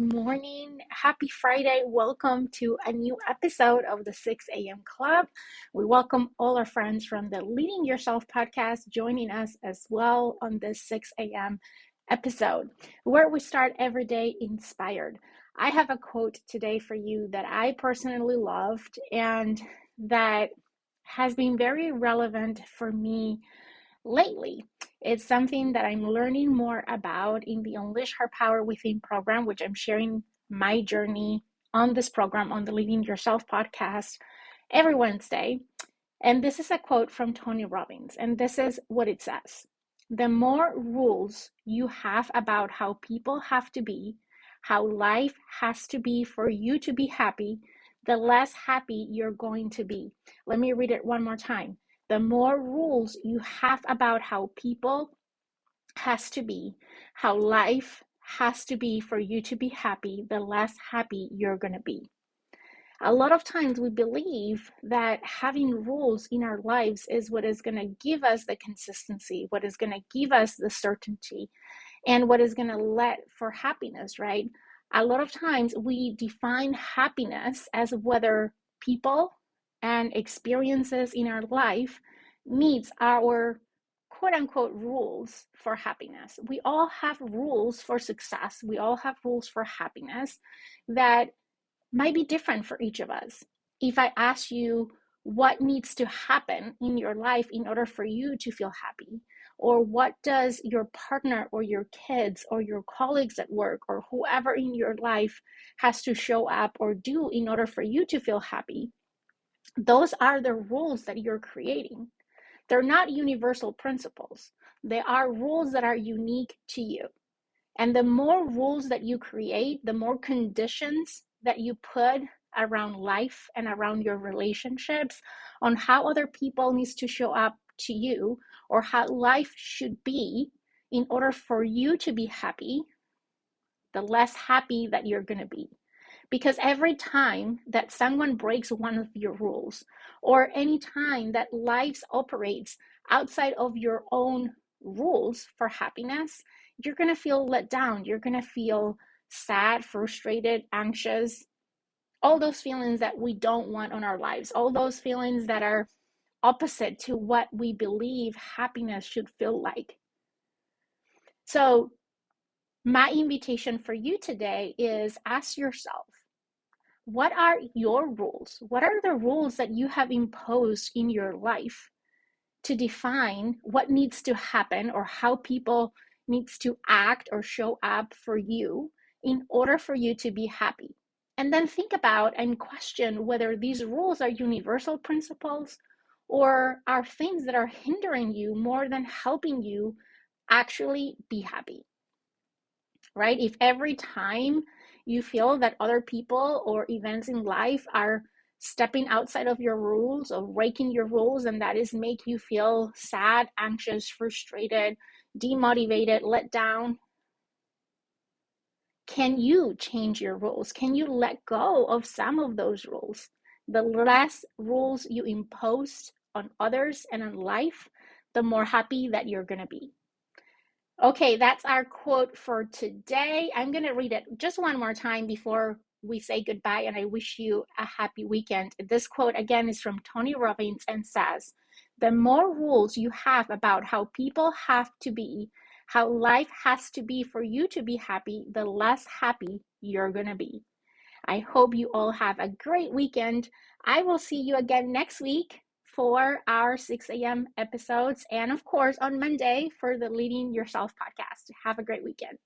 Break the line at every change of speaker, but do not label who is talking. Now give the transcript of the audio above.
good morning. Happy Friday. Welcome to a new episode of the 6 a.m. Club. We welcome all our friends from the Leading Yourself podcast joining us as well on this 6 a.m. episode, where we start every day inspired. I have a quote today for you that I personally loved and that has been very relevant for me lately. It's something that I'm learning more about in the Unleash Her Power Within program, which I'm sharing my journey on this program on the Leading Yourself podcast every Wednesday. And this is a quote from Tony Robbins, and this is what it says. The more rules you have about how people have to be, how life has to be for you to be happy, the less happy you're going to be. Let me read it one more time. The more rules you have about how people has to be, how life has to be for you to be happy, the less happy you're going to be. A lot of times we believe that having rules in our lives is what is going to give us the consistency, what is going to give us the certainty, and what is going to let for happiness, right? A lot of times we define happiness as whether people and experiences in our life meets our quote unquote rules for happiness. We all have rules for success. We all have rules for happiness that might be different for each of us. If I ask you what needs to happen in your life in order for you to feel happy, or what does your partner or your kids or your colleagues at work or whoever in your life has to show up or do in order for you to feel happy, those are the rules that you're creating. They're not universal principles. They are rules that are unique to you. And the more rules that you create, the more conditions that you put around life and around your relationships on how other people needs to show up to you or how life should be in order for you to be happy, the less happy that you're going to be. Because every time that someone breaks one of your rules, or any time that life operates outside of your own rules for happiness, you're going to feel let down. You're going to feel sad, frustrated, anxious, all those feelings that we don't want on our lives, all those feelings that are opposite to what we believe happiness should feel like. So, my invitation for you today is ask yourself, what are your rules? What are the rules that you have imposed in your life to define what needs to happen or how people needs to act or show up for you in order for you to be happy? And then think about and question whether these rules are universal principles or are things that are hindering you more than helping you actually be happy, right? If every time you feel that other people or events in life are stepping outside of your rules or breaking your rules, and that is make you feel sad, anxious, frustrated, demotivated, let down, can you change your rules? Can you let go of some of those rules? The less rules you impose on others and on life, the more happy that you're going to be. Okay, that's our quote for today. I'm going to read it just one more time before we say goodbye, and I wish you a happy weekend. This quote again is from Tony Robbins and says, the more rules you have about how people have to be, how life has to be for you to be happy, the less happy you're going to be. I hope you all have a great weekend. I will see you again next week for our 6 a.m. episodes, and of course on Monday for the Leading Yourself podcast. Have a great weekend.